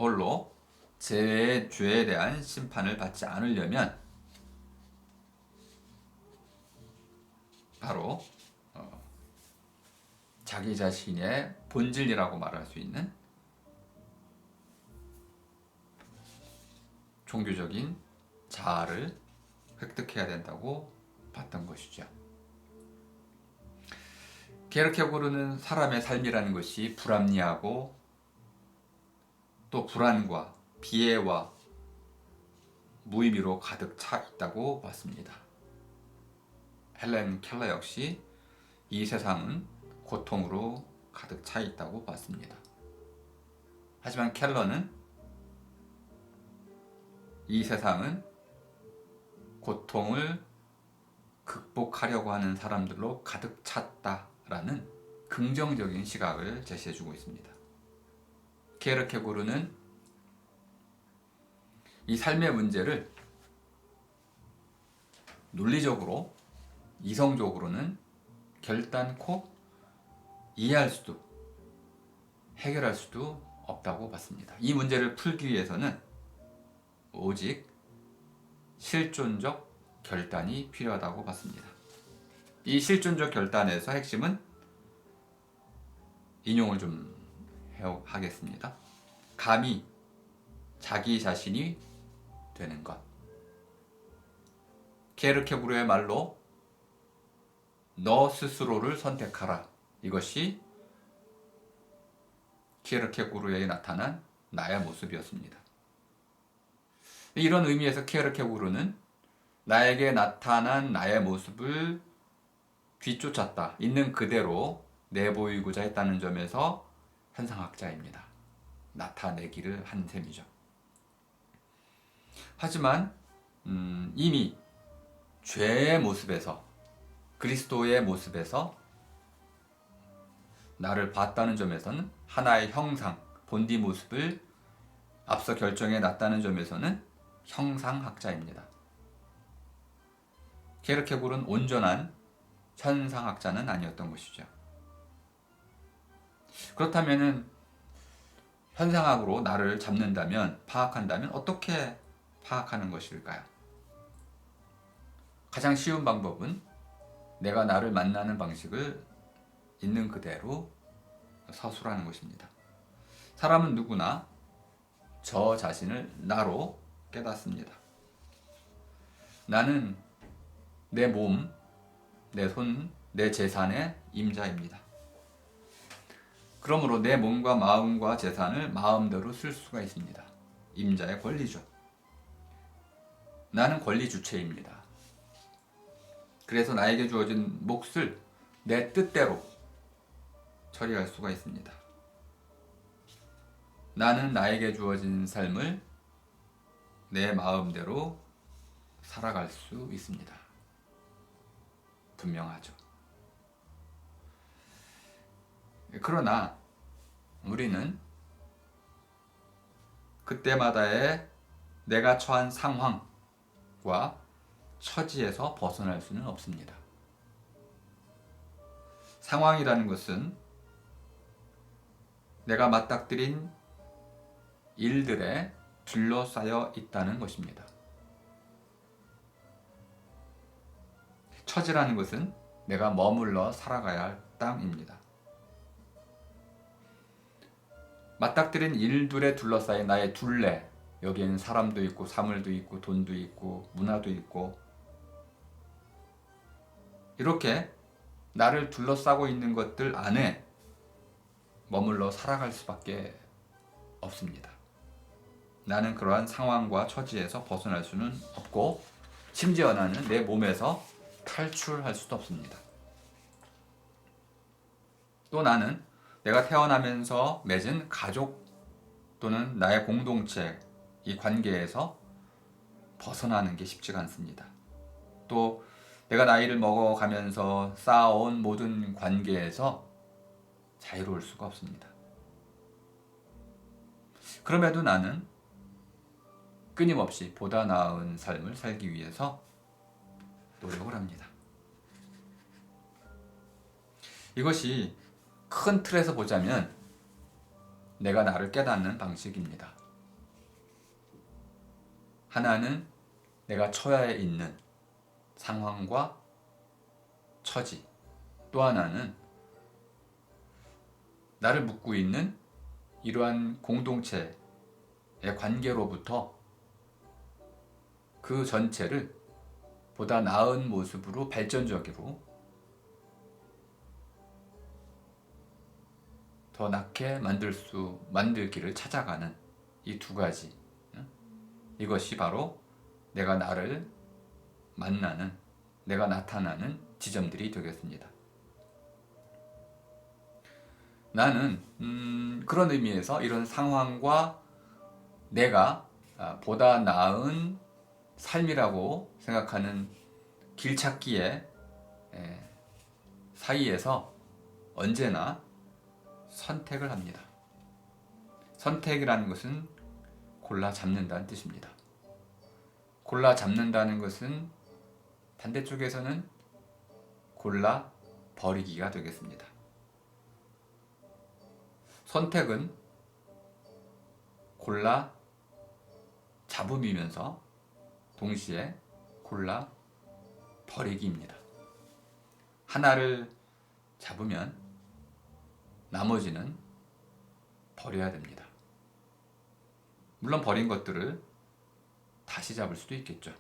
저홀로 제 죄에 대한 심판을 받지 않으려면 바로 자기 자신의 본질이라고 말할 수 있는 종교적인 자아를 획득해야 된다고 봤던 것이죠. 게르케고르는 사람의 삶이라는 것이 불합리하고 또 불안과 비애와 무의미로 가득 차 있다고 봤습니다. 헬렌 켈러 역시 이 세상은 고통으로 가득 차 있다고 봤습니다. 하지만 켈러는 이 세상은 고통을 극복하려고 하는 사람들로 가득 찼다라는 긍정적인 시각을 제시해주고 있습니다. 케르케고르는 이 삶의 문제를 논리적으로, 이성적으로는 결단코 이해할 수도, 해결할 수도 없다고 봤습니다. 이 문제를 풀기 위해서는 오직 실존적 결단이 필요하다고 봤습니다. 이 실존적 결단에서 핵심은 인용을 좀 하겠습니다. 감히 자기 자신이 되는 것. 케르케고르의 말로 너 스스로를 선택하라. 이것이 케르케고르에 나타난 나의 모습이었습니다. 이런 의미에서 케르케고르는 나에게 나타난 나의 모습을 뒤쫓았다. 있는 그대로 내보이고자 했다는 점에서 현상학자입니다. 나타내기를 한 셈이죠. 하지만 이미 죄의 모습에서, 그리스도의 모습에서 나를 봤다는 점에서는 하나의 형상, 본디 모습을 앞서 결정해 놨다는 점에서는 형상학자입니다. 케르케고르는 온전한 현상학자는 아니었던 것이죠. 그렇다면 현상학으로 나를 잡는다면, 파악한다면 어떻게 파악하는 것일까요? 가장 쉬운 방법은 내가 나를 만나는 방식을 있는 그대로 서술하는 것입니다. 사람은 누구나 저 자신을 나로 깨닫습니다. 나는 내 몸, 내 손, 내 재산의 임자입니다. 그러므로 내 몸과 마음과 재산을 마음대로 쓸 수가 있습니다. 임자의 권리죠. 나는 권리 주체입니다. 그래서 나에게 주어진 몫을 내 뜻대로 처리할 수가 있습니다. 나는 나에게 주어진 삶을 내 마음대로 살아갈 수 있습니다. 분명하죠. 그러나 우리는 그때마다의 내가 처한 상황과 처지에서 벗어날 수는 없습니다. 상황이라는 것은 내가 맞닥뜨린 일들에 둘러싸여 있다는 것입니다. 처지라는 것은 내가 머물러 살아가야 할 땅입니다. 맞닥뜨린 일들에 둘러싸인 나의 둘레, 여기에는 사람도 있고 사물도 있고 돈도 있고 문화도 있고, 이렇게 나를 둘러싸고 있는 것들 안에 머물러 살아갈 수밖에 없습니다. 나는 그러한 상황과 처지에서 벗어날 수는 없고, 심지어 나는 내 몸에서 탈출할 수도 없습니다. 또 나는 내가 태어나면서 맺은 가족 또는 나의 공동체, 이 관계에서 벗어나는 게 쉽지가 않습니다. 또 내가 나이를 먹어가면서 쌓아온 모든 관계에서 자유로울 수가 없습니다. 그럼에도 나는 끊임없이 보다 나은 삶을 살기 위해서 노력을 합니다. 이것이 큰 틀에서 보자면 내가 나를 깨닫는 방식입니다. 하나는 내가 처해 있는 상황과 처지, 또 하나는 나를 묶고 있는 이러한 공동체의 관계로부터 그 전체를 보다 나은 모습으로 발전적으로 더 낫게 만들기를 찾아가는 이 두 가지, 이것이 바로 내가 나를 만나는, 내가 나타나는 지점들이 되겠습니다. 나는 그런 의미에서 이런 상황과 내가 보다 나은 삶이라고 생각하는 길찾기의 사이에서 언제나 선택을 합니다. 선택이라는 것은 골라 잡는다는 뜻입니다. 골라 잡는다는 것은 반대쪽에서는 골라 버리기가 되겠습니다. 선택은 골라 잡음이면서 동시에 골라 버리기입니다. 하나를 잡으면 나머지는 버려야 됩니다. 물론 버린 것들을 다시 잡을 수도 있겠죠.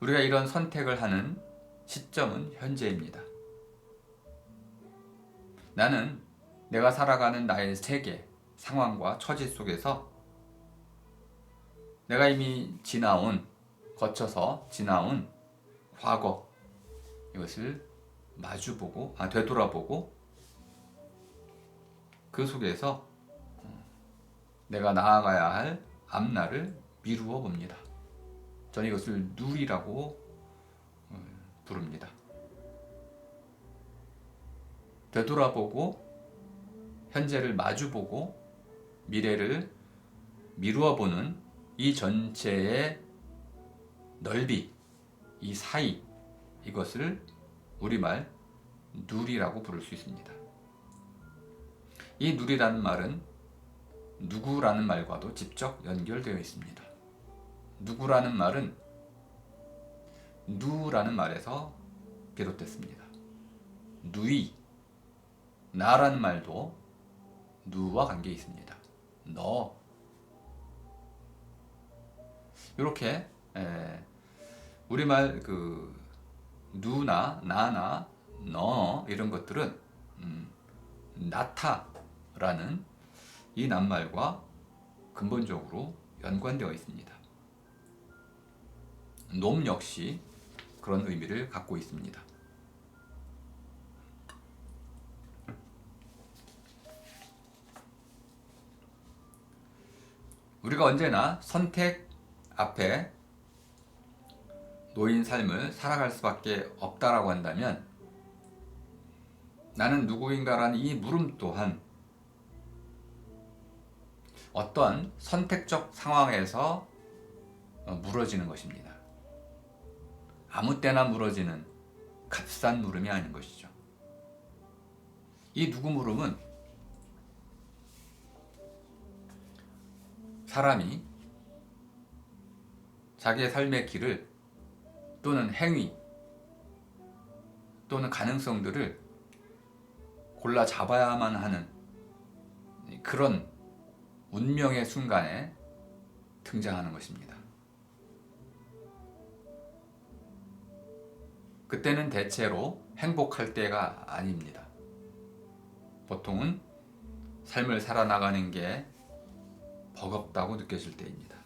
우리가 이런 선택을 하는 시점은 현재입니다. 나는 내가 살아가는 나의 세계, 상황과 처지 속에서 내가 이미 거쳐서 지나온 과거, 이것을 되돌아보고 그 속에서 내가 나아가야 할 앞날을 미루어 봅니다. 저는 이것을 누리라고 부릅니다. 되돌아보고 현재를 마주보고 미래를 미루어보는 이 전체의 넓이, 이 사이, 이것을 우리말 누리라고 부를 수 있습니다. 이 누리라는 말은 누구라는 말과도 직접 연결되어 있습니다. 누구라는 말은 누라는 말에서 비롯됐습니다. 누이, 나라는 말도 누와 관계 있습니다. 너. 이렇게 우리말 누나, 나나, 너 이런 것들은 나타라는 이 낱말과 근본적으로 연관되어 있습니다. 놈 역시 그런 의미를 갖고 있습니다. 우리가 언제나 선택 앞에 놓인 삶을 살아갈 수밖에 없다라고 한다면 나는 누구인가라는 이 물음 또한 어떤 선택적 상황에서 물어지는 것입니다. 아무 때나 물어지는 값싼 물음이 아닌 것이죠. 이 누구 물음은 사람이 자기의 삶의 길을 또는 행위 또는 가능성들을 골라 잡아야만 하는 그런 운명의 순간에 등장하는 것입니다. 그때는 대체로 행복할 때가 아닙니다. 보통은 삶을 살아나가는 게 버겁다고 느껴질 때입니다.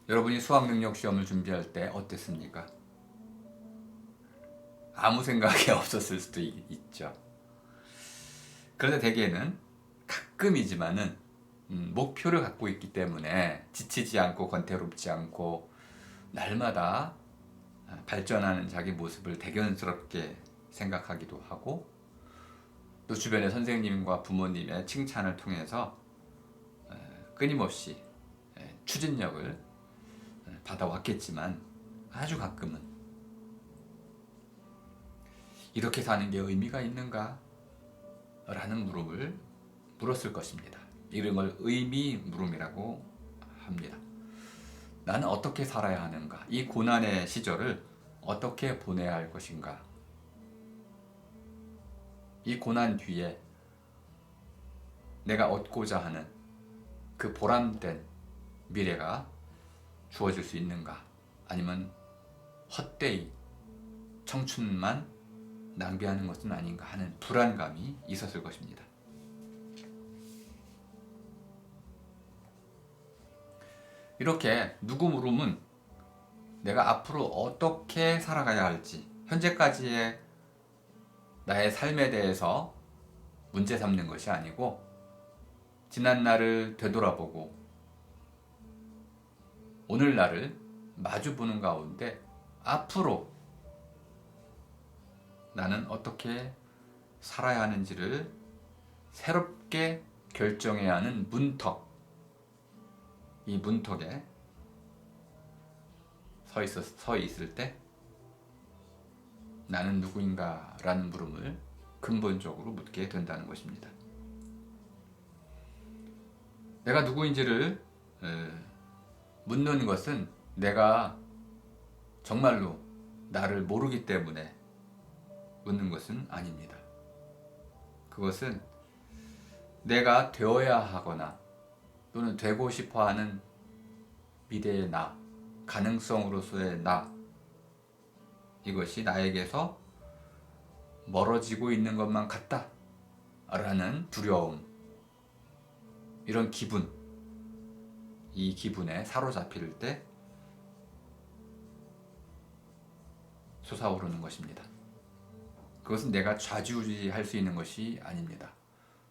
여러분이 수학능력 시험을 준비할 때 어땠습니까? 아무 생각이 없었을 수도 있죠. 그런데 대개는 가끔이지만은 목표를 갖고 있기 때문에 지치지 않고 권태롭지 않고 날마다 발전하는 자기 모습을 대견스럽게 생각하기도 하고 또 주변의 선생님과 부모님의 칭찬을 통해서 끊임없이 추진력을 받아왔겠지만 아주 가끔은 이렇게 사는 게 의미가 있는가? 라는 물음을 물었을 것입니다. 이런 걸 의미 물음이라고 합니다. 나는 어떻게 살아야 하는가? 이 고난의 시절을 어떻게 보내야 할 것인가? 이 고난 뒤에 내가 얻고자 하는 그 보람된 미래가 주어질 수 있는가? 아니면 헛되이 청춘만 낭비하는 것은 아닌가 하는 불안감이 있었을 것입니다. 이렇게 누구 물음은 내가 앞으로 어떻게 살아가야 할지, 현재까지의 나의 삶에 대해서 문제 삼는 것이 아니고 지난 날을 되돌아보고 오늘 날을 마주보는 가운데 앞으로 나는 어떻게 살아야 하는지를 새롭게 결정해야 하는 문턱, 이 문턱에 서 있을 때 나는 누구인가 라는 물음을 근본적으로 묻게 된다는 것입니다. 내가 누구인지를 묻는 것은 내가 정말로 나를 모르기 때문에 묻는 것은 아닙니다. 그것은 내가 되어야 하거나 또는 되고 싶어 하는 미래의 나, 가능성으로서의 나, 이것이 나에게서 멀어지고 있는 것만 같다 라는 두려움, 이런 기분, 이 기분에 사로잡힐 때 솟아오르는 것입니다. 그것은 내가 좌지우지할 수 있는 것이 아닙니다.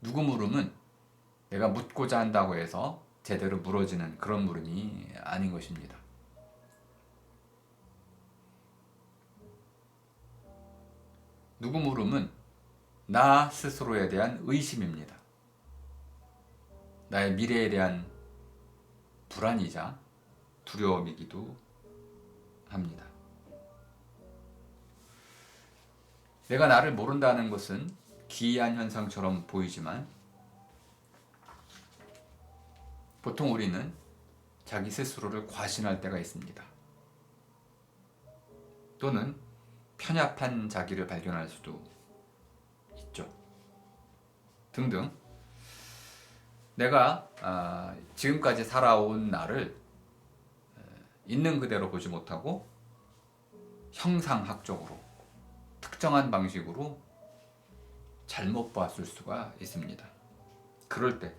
누구 물음은 내가 묻고자 한다고 해서 제대로 물어지는 그런 물음이 아닌 것입니다. 누구 물음은 나 스스로에 대한 의심입니다. 나의 미래에 대한 불안이자 두려움이기도 합니다. 내가 나를 모른다는 것은 기이한 현상처럼 보이지만 보통 우리는 자기 스스로를 과신할 때가 있습니다. 또는 편협한 자기를 발견할 수도 있죠. 등등. 내가 지금까지 살아온 나를 있는 그대로 보지 못하고 형상학적으로 특정한 방식으로 잘못 봤을 수가 있습니다. 그럴 때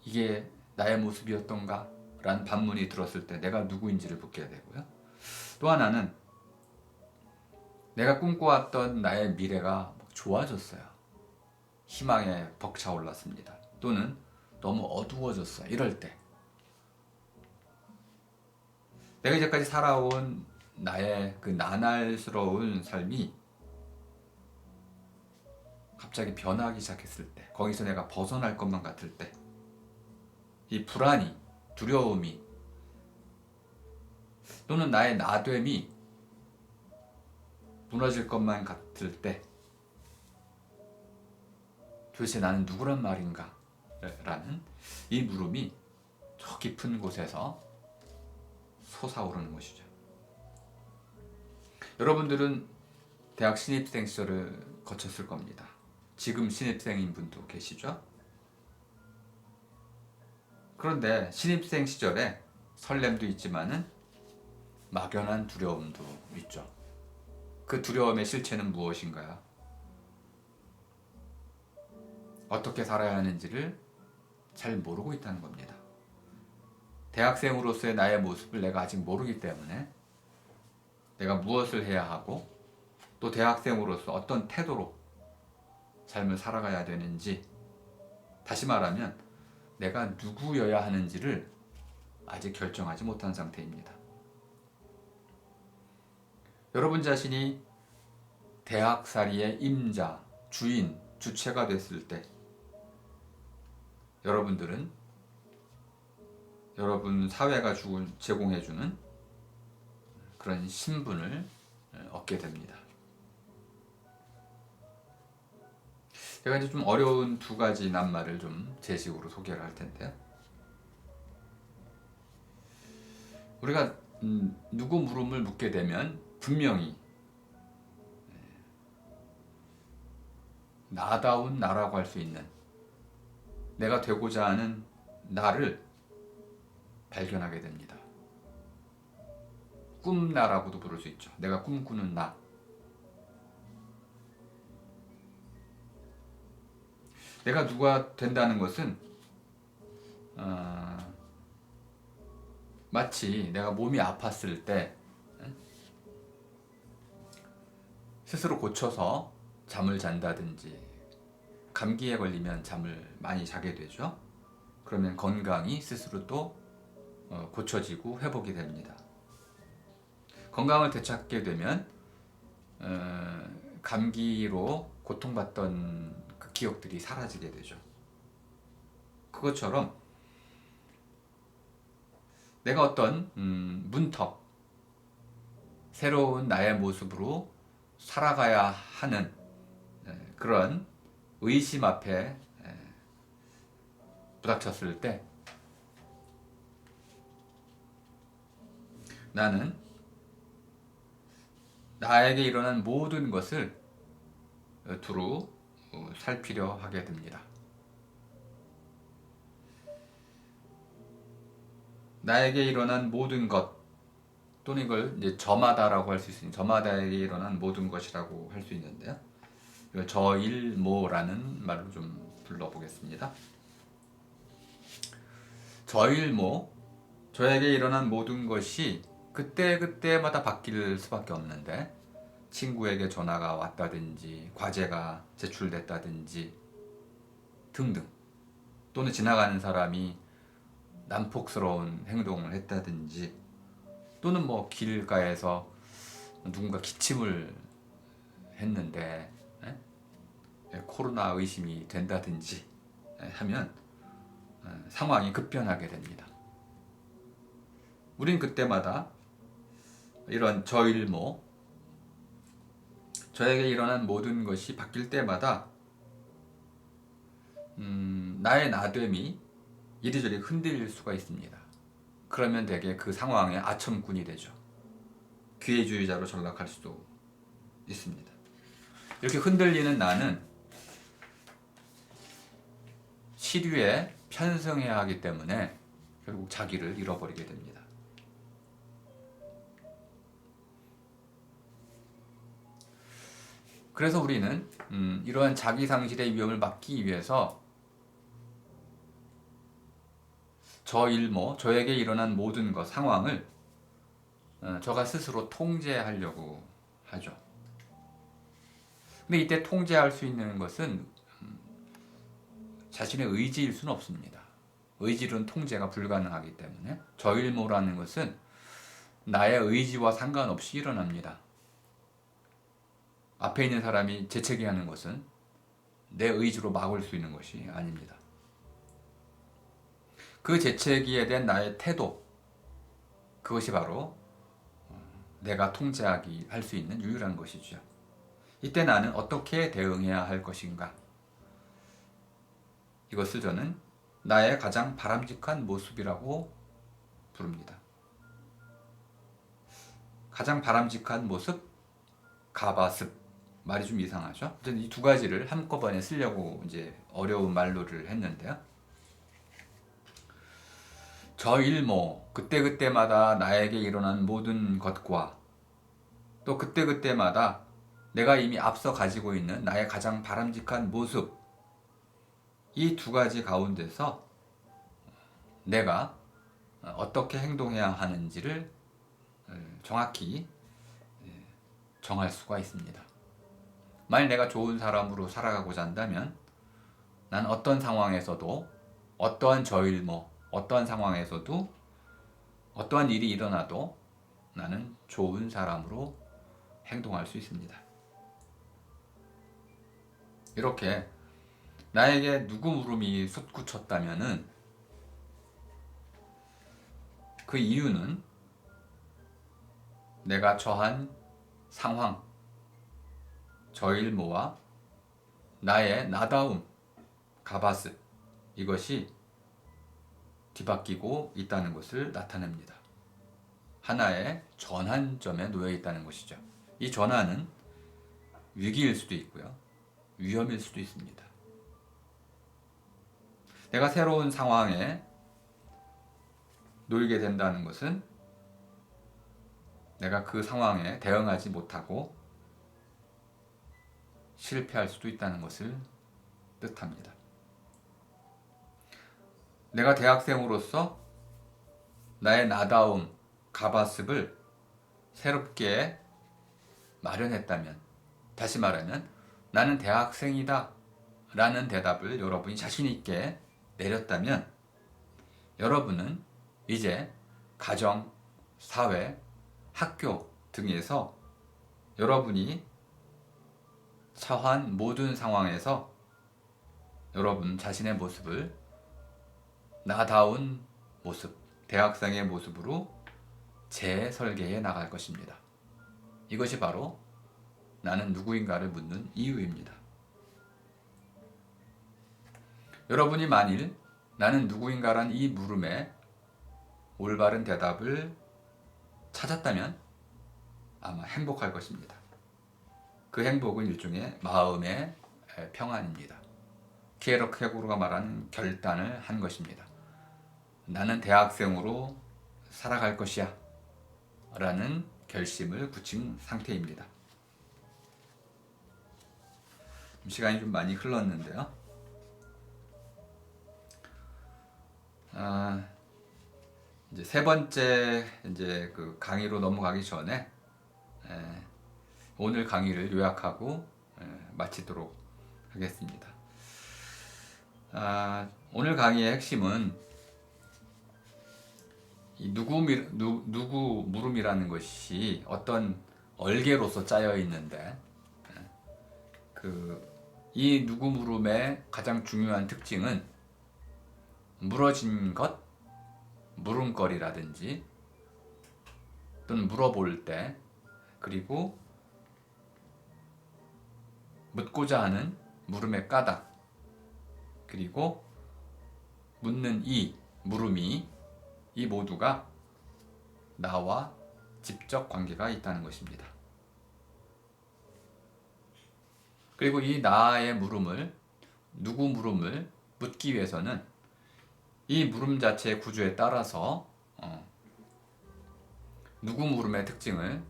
이게 나의 모습이었던가? 라는 반문이 들었을 때 내가 누구인지를 묻게 되고요. 또 하나는 내가 꿈꿔왔던 나의 미래가 좋아졌어요. 희망에 벅차올랐습니다. 또는 너무 어두워졌어요. 이럴 때 내가 이제까지 살아온 나의 그 나날스러운 삶이 갑자기 변하기 시작했을 때, 거기서 내가 벗어날 것만 같을 때, 이 불안이, 두려움이, 또는 나의 나됨이 무너질 것만 같을 때 도대체 나는 누구란 말인가? 라는 이 물음이 저 깊은 곳에서 솟아오르는 것이죠. 여러분들은 대학 신입생 시절을 거쳤을 겁니다. 지금 신입생인 분도 계시죠? 그런데 신입생 시절에 설렘도 있지만은 막연한 두려움도 있죠. 그 두려움의 실체는 무엇인가요? 어떻게 살아야 하는지를 잘 모르고 있다는 겁니다. 대학생으로서의 나의 모습을 내가 아직 모르기 때문에 내가 무엇을 해야 하고 또 대학생으로서 어떤 태도로 삶을 살아가야 되는지, 다시 말하면 내가 누구여야 하는지를 아직 결정하지 못한 상태입니다. 여러분 자신이 대학살이의 임자, 주인, 주체가 됐을 때 여러분들은 여러분 사회가 제공해주는 그런 신분을 얻게 됩니다. 제가 이제 좀 어려운 두 가지 낱말을 좀 제식으로 소개를 할 텐데요. 우리가 누구 물음을 묻게 되면 분명히 나다운 나라고 할 수 있는, 내가 되고자 하는 나를 발견하게 됩니다. 꿈나라고도 부를 수 있죠. 내가 꿈꾸는 나. 내가 누가 된다는 것은 마치 내가 몸이 아팠을 때 스스로 고쳐서 잠을 잔다든지, 감기에 걸리면 잠을 많이 자게 되죠. 그러면 건강이 스스로 또 고쳐지고 회복이 됩니다. 건강을 되찾게 되면 감기로 고통받던 그 기억들이 사라지게 되죠. 그것처럼 내가 어떤 문턱, 새로운 나의 모습으로 살아가야 하는 그런 의심 앞에 부닥쳤을 때 나는 나에게 일어난 모든 것을 두루 살피려 하게 됩니다. 나에게 일어난 모든 것, 또는 이걸 이제 저마다라고 할 수 있습니다. 저마다에게 일어난 모든 것이라고 할 수 있는데요. 이걸 저일모라는 말로 좀 불러보겠습니다. 저일모, 저에게 일어난 모든 것이 그때그때마다 바뀔 수밖에 없는데, 친구에게 전화가 왔다든지, 과제가 제출됐다든지 등등, 또는 지나가는 사람이 난폭스러운 행동을 했다든지, 또는 뭐 길가에서 누군가 기침을 했는데 코로나 의심이 된다든지 하면 상황이 급변하게 됩니다. 우린 그때마다 이런 저일모, 저에게 일어난 모든 것이 바뀔 때마다 나의 나됨이 이리저리 흔들릴 수가 있습니다. 그러면 되게 그 상황에 아첨꾼이 되죠. 기회주의자로 전락할 수도 있습니다. 이렇게 흔들리는 나는 시류에 편승해야 하기 때문에 결국 자기를 잃어버리게 됩니다. 그래서 우리는 이러한 자기 상실의 위험을 막기 위해서 저일모, 저에게 일어난 모든 것, 상황을 저가 스스로 통제하려고 하죠. 근데 이때 통제할 수 있는 것은 자신의 의지일 수는 없습니다. 의지로는 통제가 불가능하기 때문에 저일모라는 것은 나의 의지와 상관없이 일어납니다. 앞에 있는 사람이 재채기하는 것은 내 의지로 막을 수 있는 것이 아닙니다. 그 재채기에 대한 나의 태도, 그것이 바로 내가 통제하기 할 수 있는 유일한 것이죠. 이때 나는 어떻게 대응해야 할 것인가? 이것을 저는 나의 가장 바람직한 모습이라고 부릅니다. 가장 바람직한 모습, 가바습. 말이 좀 이상하죠? 이 두 가지를 한꺼번에 쓰려고 이제 어려운 말로를 했는데요. 저일모, 그때그때마다 나에게 일어난 모든 것과 또 그때그때마다 내가 이미 앞서 가지고 있는 나의 가장 바람직한 모습, 이 두 가지 가운데서 내가 어떻게 행동해야 하는지를 정확히 정할 수가 있습니다. 만약 내가 좋은 사람으로 살아가고자 한다면 난 어떤 상황에서도, 어떠한 저일모, 어떠한 상황에서도, 어떠한 일이 일어나도 나는 좋은 사람으로 행동할 수 있습니다. 이렇게 나에게 누구 물음이 솟구쳤다면은 그 이유는 내가 처한 상황, 저일모와 나의 나다움, 가바스, 이것이 뒤바뀌고 있다는 것을 나타냅니다. 하나의 전환점에 놓여 있다는 것이죠. 이 전환은 위기일 수도 있고요, 위험일 수도 있습니다. 내가 새로운 상황에 놓이게 된다는 것은 내가 그 상황에 대응하지 못하고 실패할 수도 있다는 것을 뜻합니다. 내가 대학생으로서 나의 나다움, 가바습을 새롭게 마련했다면, 다시 말하면 나는 대학생이다 라는 대답을 여러분이 자신 있게 내렸다면, 여러분은 이제 가정, 사회, 학교 등에서 여러분이 처한 모든 상황에서 여러분 자신의 모습을 나다운 모습, 대학생의 모습으로 재설계해 나갈 것입니다. 이것이 바로 나는 누구인가를 묻는 이유입니다. 여러분이 만일 나는 누구인가란 이 물음에 올바른 대답을 찾았다면 아마 행복할 것입니다. 그 행복은 일종의 마음의 평안입니다. 키에르케고르가 말하는 결단을 한 것입니다. 나는 대학생으로 살아갈 것이야 라는 결심을 굳힌 상태입니다. 시간이 좀 많이 흘렀는데요. 이제 세 번째 그 강의로 넘어가기 전에 오늘 강의를 요약하고 마치도록 하겠습니다. 오늘 강의의 핵심은 이 누구 물음이라는 것이 어떤 얼개로서 짜여 있는데, 이 누구 물음의 가장 중요한 특징은 물어진 것, 물음거리라든지 또는 물어볼 때, 그리고 묻고자 하는 물음의 까닭, 그리고 묻는 이 물음이 이 모두가 나와 직접 관계가 있다는 것입니다. 그리고 이 나의 물음을, 누구 물음을 묻기 위해서는 이 물음 자체의 구조에 따라서 누구 물음의 특징을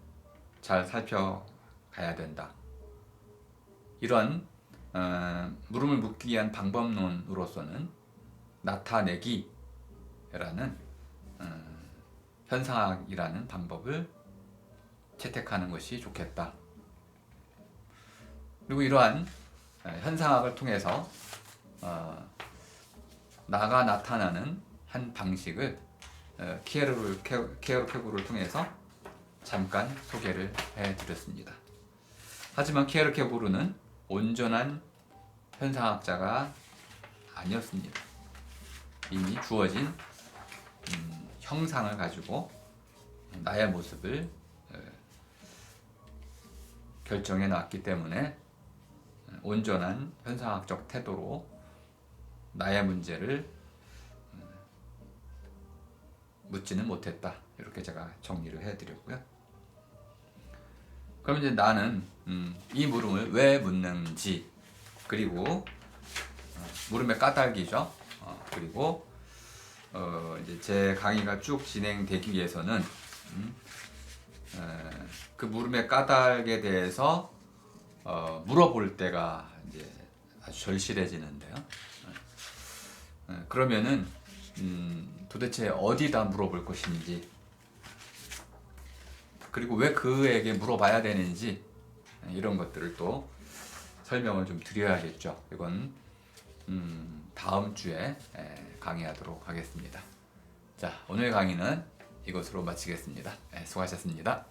잘 살펴가야 된다. 이런 물음을 묻기 위한 방법론으로서는 나타내기라는 현상학이라는 방법을 채택하는 것이 좋겠다. 그리고 이러한 현상학을 통해서 나가 나타나는 한 방식을 키에르케고르를 통해서 잠깐 소개를 해드렸습니다. 하지만 키에르케고르는 온전한 현상학자가 아니었습니다. 이미 주어진 형상을 가지고 나의 모습을 결정해 놨기 때문에 온전한 현상학적 태도로 나의 문제를 묻지는 못했다. 이렇게 제가 정리를 해드렸고요. 그럼 이제 나는 이 물음을 왜 묻는지, 그리고 물음의 까닭이죠. 그리고 이제 제 강의가 쭉 진행되기 위해서는 그 물음의 까닭에 대해서 물어볼 때가 이제 아주 절실해지는데요. 그러면은 도대체 어디다 물어볼 것인지, 그리고 왜 그에게 물어봐야 되는지, 이런 것들을 또 설명을 좀 드려야겠죠. 이건 다음 주에 강의하도록 하겠습니다. 자, 오늘 강의는 이것으로 마치겠습니다. 수고하셨습니다.